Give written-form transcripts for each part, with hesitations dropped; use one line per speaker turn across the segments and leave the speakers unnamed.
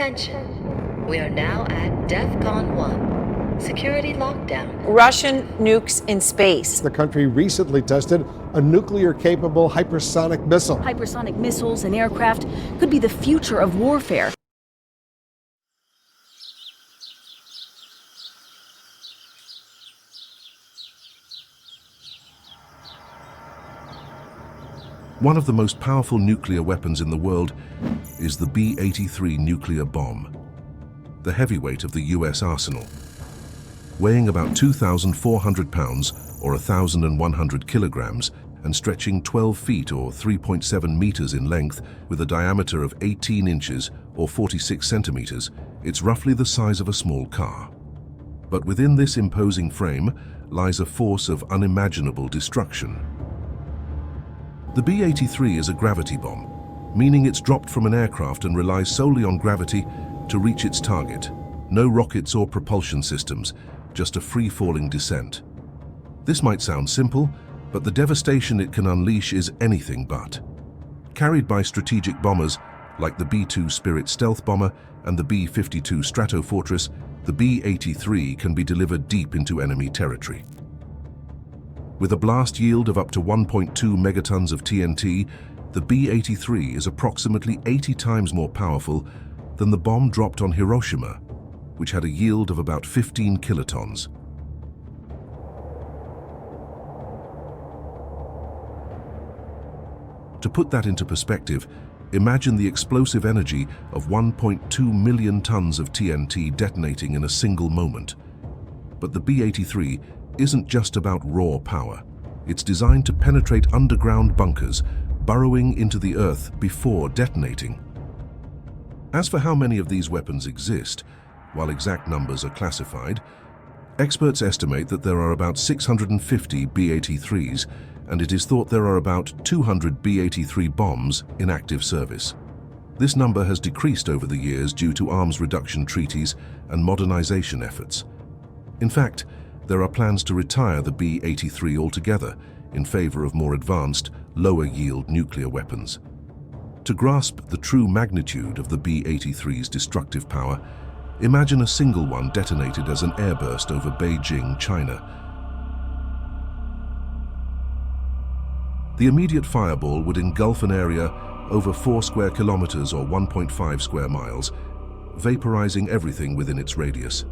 Attention. We are now at DEFCON 1. Security lockdown.
Russian nukes in space.
The country recently tested a nuclear-capable hypersonic missile.
Hypersonic missiles and aircraft could be the future of warfare.
One of the most powerful nuclear weapons in the world is the B-83 nuclear bomb, the heavyweight of the US arsenal. Weighing about 2,400 pounds or 1,100 kilograms and stretching 12 feet or 3.7 meters in length with a diameter of 18 inches or 46 centimeters, it's roughly the size of a small car. But within this imposing frame lies a force of unimaginable destruction. The B-83 is a gravity bomb, meaning it's dropped from an aircraft and relies solely on gravity to reach its target. No rockets or propulsion systems, just a free-falling descent. This might sound simple, but the devastation it can unleash is anything but. Carried by strategic bombers like the B-2 Spirit stealth bomber and the B-52 Stratofortress, the B-83 can be delivered deep into enemy territory. With a blast yield of up to 1.2 megatons of TNT, the B-83 is approximately 80 times more powerful than the bomb dropped on Hiroshima, which had a yield of about 15 kilotons. To put that into perspective, imagine the explosive energy of 1.2 million tons of TNT detonating in a single moment. But the B-83 isn't just about raw power. It's designed to penetrate underground bunkers, burrowing into the earth before detonating. As for how many of these weapons exist, while exact numbers are classified, experts estimate that there are about 650 B-83s, and it is thought there are about 200 B-83 bombs in active service. This number has decreased over the years due to arms reduction treaties and modernization efforts. In fact, there are plans to retire the B-83 altogether in favor of more advanced, lower-yield nuclear weapons. To grasp the true magnitude of the B-83's destructive power, imagine a single one detonated as an airburst over Beijing, China. The immediate fireball would engulf an area over 4 square kilometers or 1.5 square miles, vaporizing everything within its radius.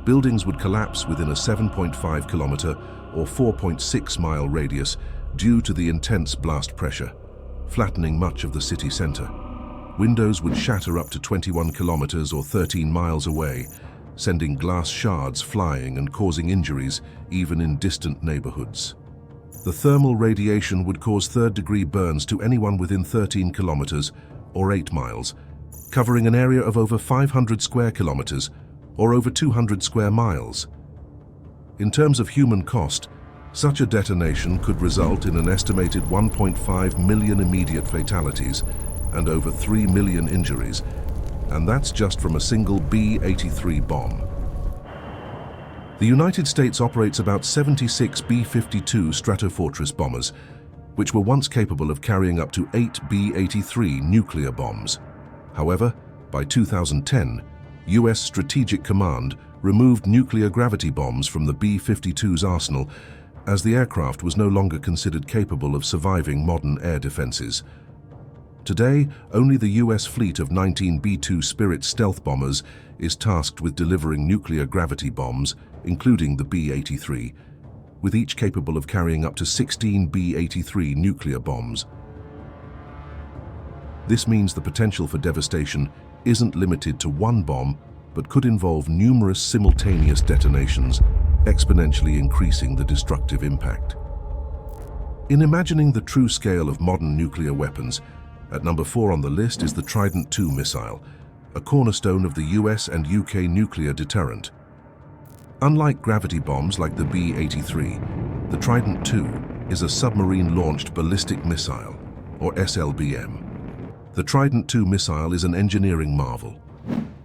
Buildings would collapse within a 7.5 kilometer or 4.6 mile radius due to the intense blast pressure, flattening much of the city center. Windows would shatter up to 21 kilometers or 13 miles away, sending glass shards flying and causing injuries even in distant neighborhoods. The thermal radiation would cause third-degree burns to anyone within 13 kilometers or 8 miles, covering an area of over 500 square kilometers or over 200 square miles. In terms of human cost, such a detonation could result in an estimated 1.5 million immediate fatalities and over 3 million injuries, and that's just from a single B-83 bomb. The United States operates about 76 B-52 Stratofortress bombers, which were once capable of carrying up to 8 B-83 nuclear bombs. However, by 2010, US Strategic Command removed nuclear gravity bombs from the B-52's arsenal as the aircraft was no longer considered capable of surviving modern air defenses. Today, only the US fleet of 19 B-2 Spirit stealth bombers is tasked with delivering nuclear gravity bombs, including the B-83, with each capable of carrying up to 16 B-83 nuclear bombs. This means the potential for devastation isn't limited to one bomb, but could involve numerous simultaneous detonations, exponentially increasing the destructive impact. In imagining the true scale of modern nuclear weapons, at number 4 on the list is the Trident II missile, a cornerstone of the US and UK nuclear deterrent. Unlike gravity bombs like the B-83, the Trident II is a submarine-launched ballistic missile, or SLBM. The Trident II missile is an engineering marvel.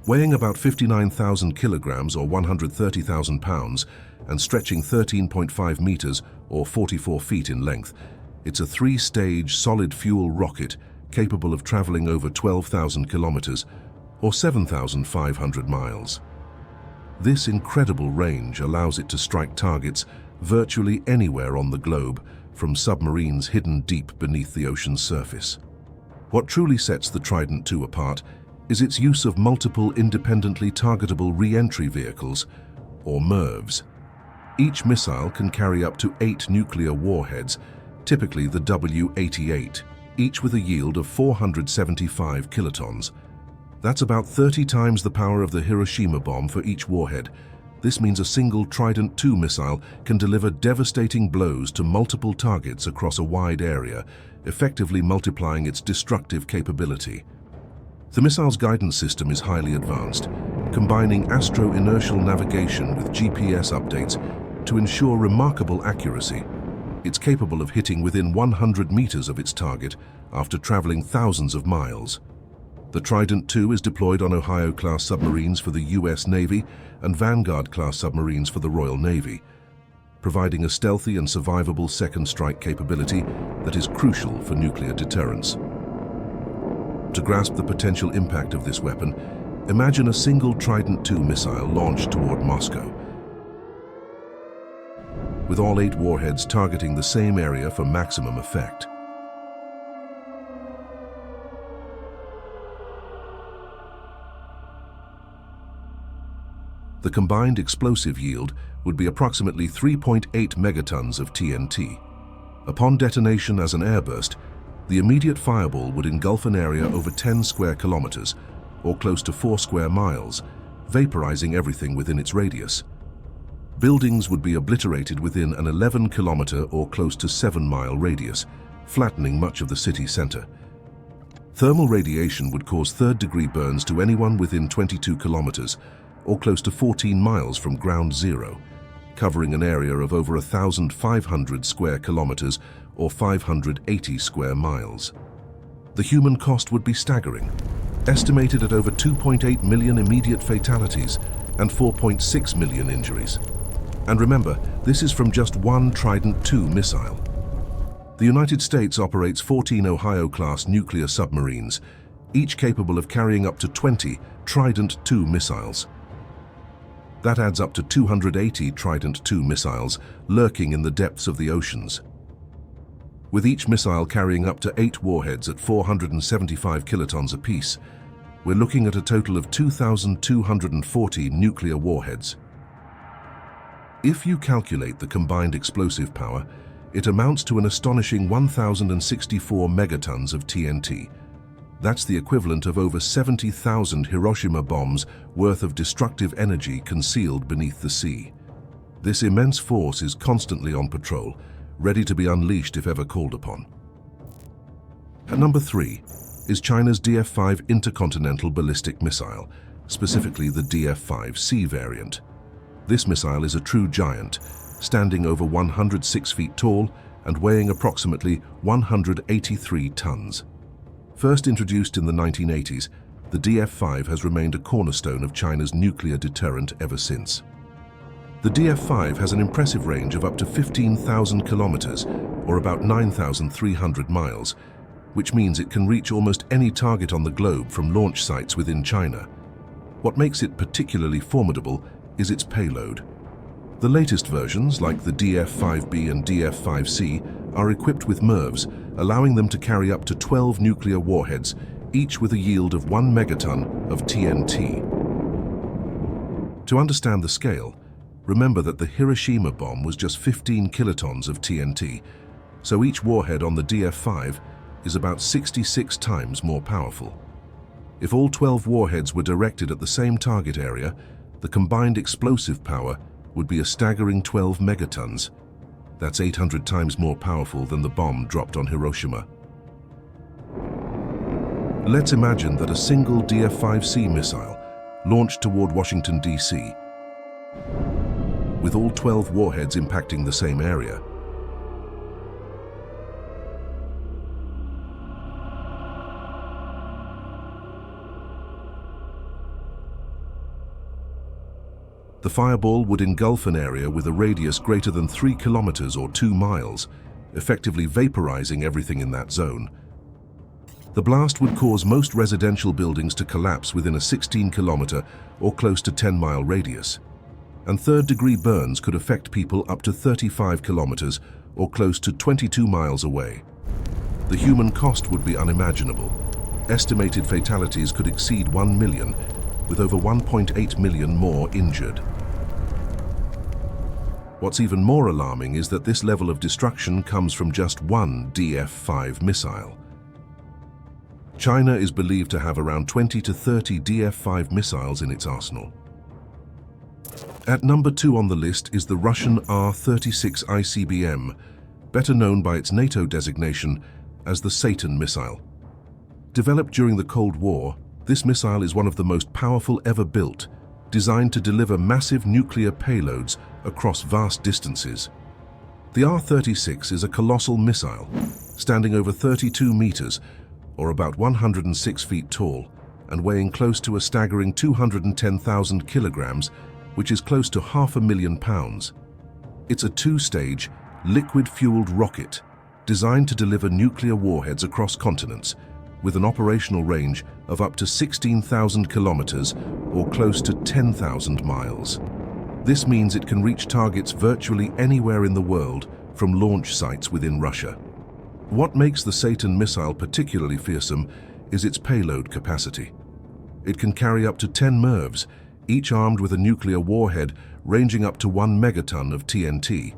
Weighing about 59,000 kilograms or 130,000 pounds and stretching 13.5 meters or 44 feet in length, it's a 3-stage solid-fuel rocket capable of traveling over 12,000 kilometers or 7,500 miles. This incredible range allows it to strike targets virtually anywhere on the globe, from submarines hidden deep beneath the ocean's surface. What truly sets the Trident II apart is its use of multiple independently targetable re-entry vehicles, or MIRVs. Each missile can carry up to 8 nuclear warheads, typically the W-88, each with a yield of 475 kilotons. That's about 30 times the power of the Hiroshima bomb for each warhead. This means a single Trident II missile can deliver devastating blows to multiple targets across a wide area, effectively multiplying its destructive capability. The missile's guidance system is highly advanced, combining astro-inertial navigation with GPS updates to ensure remarkable accuracy. It's capable of hitting within 100 meters of its target after traveling thousands of miles. The Trident II is deployed on Ohio-class submarines for the U.S. Navy and Vanguard-class submarines for the Royal Navy, providing a stealthy and survivable second strike capability that is crucial for nuclear deterrence. To grasp the potential impact of this weapon, imagine a single Trident II missile launched toward Moscow, with all 8 warheads targeting the same area for maximum effect. The combined explosive yield would be approximately 3.8 megatons of TNT. Upon detonation as an airburst, the immediate fireball would engulf an area over 10 square kilometers, or close to 4 square miles, vaporizing everything within its radius. Buildings would be obliterated within an 11-kilometer or close to 7-mile radius, flattening much of the city center. Thermal radiation would cause third-degree burns to anyone within 22 kilometers, or close to 14 miles from ground zero, covering an area of over 1,500 square kilometers or 580 square miles. The human cost would be staggering, estimated at over 2.8 million immediate fatalities and 4.6 million injuries. And remember, this is from just one Trident II missile. The United States operates 14 Ohio-class nuclear submarines, each capable of carrying up to 20 Trident II missiles. That adds up to 280 Trident II missiles lurking in the depths of the oceans. With each missile carrying up to 8 warheads at 475 kilotons apiece, we're looking at a total of 2,240 nuclear warheads. If you calculate the combined explosive power, it amounts to an astonishing 1,064 megatons of TNT. That's the equivalent of over 70,000 Hiroshima bombs worth of destructive energy concealed beneath the sea. This immense force is constantly on patrol, ready to be unleashed if ever called upon. At number 3 is China's DF-5 intercontinental ballistic missile, specifically the DF-5C variant. This missile is a true giant, standing over 106 feet tall and weighing approximately 183 tons. First introduced in the 1980s, the DF-5 has remained a cornerstone of China's nuclear deterrent ever since. The DF-5 has an impressive range of up to 15,000 kilometers, or about 9,300 miles, which means it can reach almost any target on the globe from launch sites within China. What makes it particularly formidable is its payload. The latest versions, like the DF-5B and DF-5C, are equipped with MIRVs, allowing them to carry up to 12 nuclear warheads, each with a yield of 1 megaton of TNT. To understand the scale, remember that the Hiroshima bomb was just 15 kilotons of TNT, so each warhead on the DF-5 is about 66 times more powerful. If all 12 warheads were directed at the same target area, the combined explosive power would be a staggering 12 megatons. That's 800 times more powerful than the bomb dropped on Hiroshima. Let's imagine that a single DF-5C missile launched toward Washington, D.C., with all 12 warheads impacting the same area. The fireball would engulf an area with a radius greater than 3 kilometers or 2 miles, effectively vaporizing everything in that zone. The blast would cause most residential buildings to collapse within a 16-kilometer or close to 10-mile radius. And third-degree burns could affect people up to 35 kilometers or close to 22 miles away. The human cost would be unimaginable. Estimated fatalities could exceed 1 million, with over 1.8 million more injured. What's even more alarming is that this level of destruction comes from just one DF-5 missile. China is believed to have around 20 to 30 DF-5 missiles in its arsenal. At number 2 on the list is the Russian R-36 ICBM, better known by its NATO designation as the Satan missile. Developed during the Cold War, this missile is one of the most powerful ever built, designed to deliver massive nuclear payloads across vast distances. The R-36 is a colossal missile, standing over 32 meters, or about 106 feet tall, and weighing close to a staggering 210,000 kilograms, which is close to 500,000 pounds. It's a two-stage, liquid-fueled rocket designed to deliver nuclear warheads across continents, with an operational range of up to 16,000 kilometers or close to 10,000 miles. This means it can reach targets virtually anywhere in the world from launch sites within Russia. What makes the Satan missile particularly fearsome is its payload capacity. It can carry up to 10 MIRVs, each armed with a nuclear warhead ranging up to 1 megaton of TNT.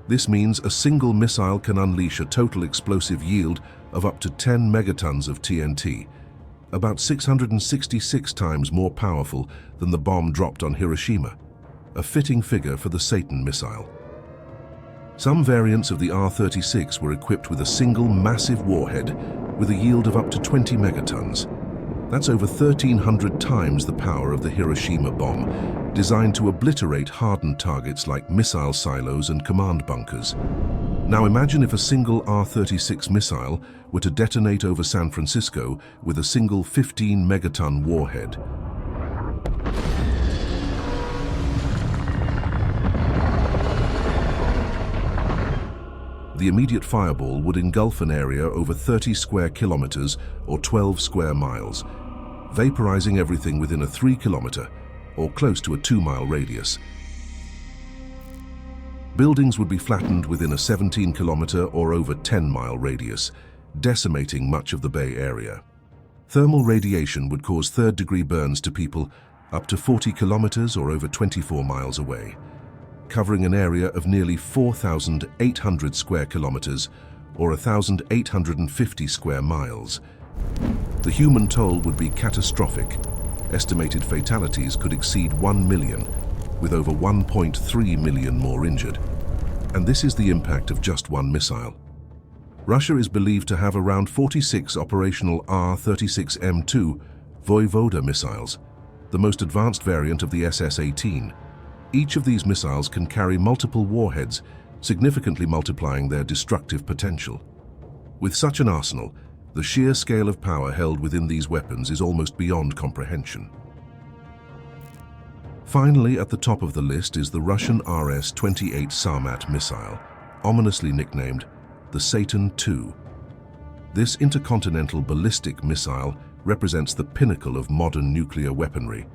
This means a single missile can unleash a total explosive yield of up to 10 megatons of TNT, about 666 times more powerful than the bomb dropped on Hiroshima, a fitting figure for the Satan missile. Some variants of the R-36 were equipped with a single massive warhead with a yield of up to 20 megatons. That's over 1,300 times the power of the Hiroshima bomb, designed to obliterate hardened targets like missile silos and command bunkers. Now imagine if a single R-36 missile were to detonate over San Francisco with a single 15-megaton warhead. The immediate fireball would engulf an area over 30 square kilometers or 12 square miles, vaporizing everything within a 3-kilometer or close to a 2-mile radius. Buildings would be flattened within a 17-kilometer or over 10-mile radius, decimating much of the Bay Area. Thermal radiation would cause third-degree burns to people up to 40 kilometers or over 24 miles away, covering an area of nearly 4,800 square kilometers or 1,850 square miles. The human toll would be catastrophic. Estimated fatalities could exceed 1 million, with over 1.3 million more injured. And this is the impact of just one missile. Russia is believed to have around 46 operational R-36M2 Voyvoda missiles, the most advanced variant of the SS-18. Each of these missiles can carry multiple warheads, significantly multiplying their destructive potential. With such an arsenal, the sheer scale of power held within these weapons is almost beyond comprehension. Finally, at the top of the list is the Russian RS-28 Sarmat missile, ominously nicknamed the Satan II. This intercontinental ballistic missile represents the pinnacle of modern nuclear weaponry,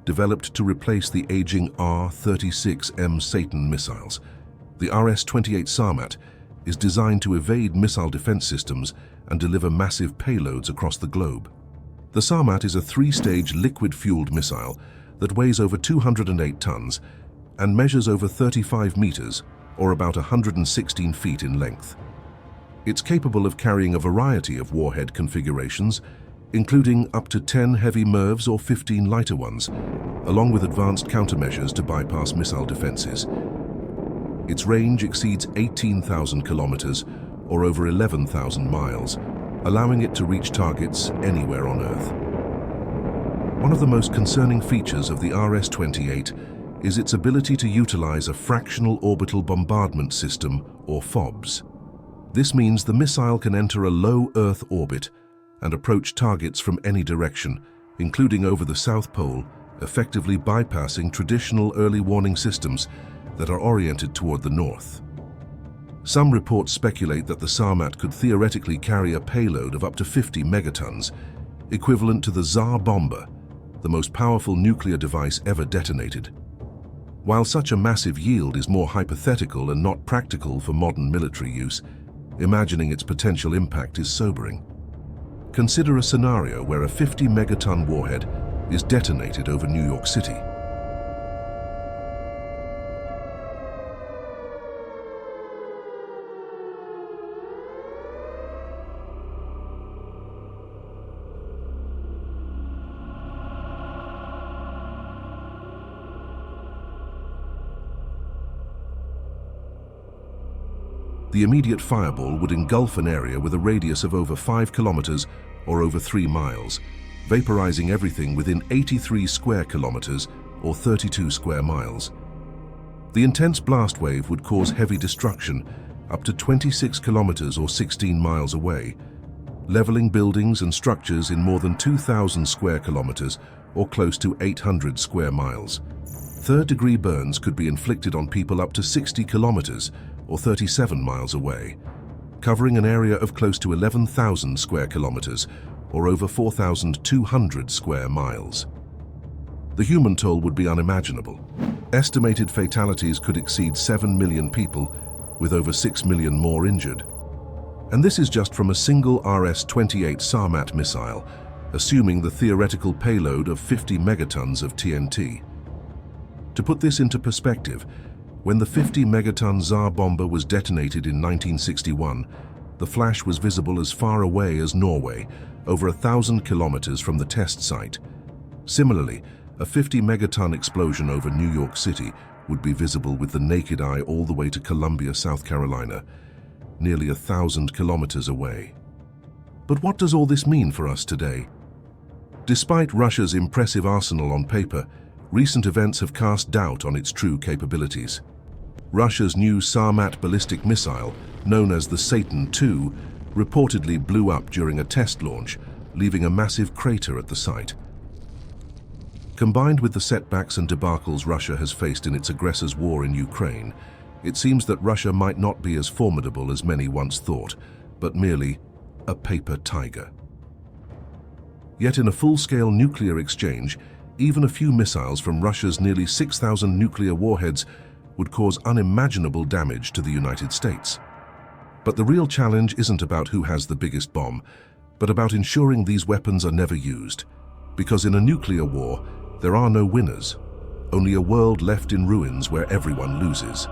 developed to replace the aging R-36M Satan missiles. The RS-28 Sarmat is designed to evade missile defense systems and deliver massive payloads across the globe. The Sarmat is a 3-stage liquid-fueled missile that weighs over 208 tons and measures over 35 meters, or about 116 feet in length. It's capable of carrying a variety of warhead configurations, including up to 10 heavy MIRVs or 15 lighter ones, along with advanced countermeasures to bypass missile defenses. Its range exceeds 18,000 kilometers, or over 11,000 miles, allowing it to reach targets anywhere on Earth. One of the most concerning features of the RS-28 is its ability to utilize a fractional orbital bombardment system, or FOBS. This means the missile can enter a low Earth orbit and approach targets from any direction, including over the South Pole, effectively bypassing traditional early warning systems that are oriented toward the north. Some reports speculate that the Sarmat could theoretically carry a payload of up to 50 megatons, equivalent to the Tsar bomber, the most powerful nuclear device ever detonated. While such a massive yield is more hypothetical and not practical for modern military use, imagining its potential impact is sobering. Consider a scenario where a 50 megaton warhead is detonated over New York City. The immediate fireball would engulf an area with a radius of over 5 kilometers or over 3 miles, vaporizing everything within 83 square kilometers or 32 square miles. The intense blast wave would cause heavy destruction up to 26 kilometers or 16 miles away, leveling buildings and structures in more than 2,000 square kilometers or close to 800 square miles. Third-degree burns could be inflicted on people up to 60 kilometers or 37 miles away, covering an area of close to 11,000 square kilometers or over 4,200 square miles. The human toll would be unimaginable. Estimated fatalities could exceed 7 million people, with over 6 million more injured. And this is just from a single RS-28 Sarmat missile, assuming the theoretical payload of 50 megatons of TNT. To put this into perspective, when the 50 megaton Tsar bomber was detonated in 1961, the flash was visible as far away as Norway, over 1,000 kilometers from the test site. Similarly, a 50 megaton explosion over New York City would be visible with the naked eye all the way to Columbia, South Carolina, nearly 1,000 kilometers away. But what does all this mean for us today? Despite Russia's impressive arsenal on paper, recent events have cast doubt on its true capabilities. Russia's new Sarmat ballistic missile, known as the Satan II, reportedly blew up during a test launch, leaving a massive crater at the site. Combined with the setbacks and debacles Russia has faced in its aggressor's war in Ukraine, it seems that Russia might not be as formidable as many once thought, but merely a paper tiger. Yet in a full-scale nuclear exchange, even a few missiles from Russia's nearly 6,000 nuclear warheads would cause unimaginable damage to the United States. But the real challenge isn't about who has the biggest bomb, but about ensuring these weapons are never used. Because in a nuclear war, there are no winners, only a world left in ruins where everyone loses.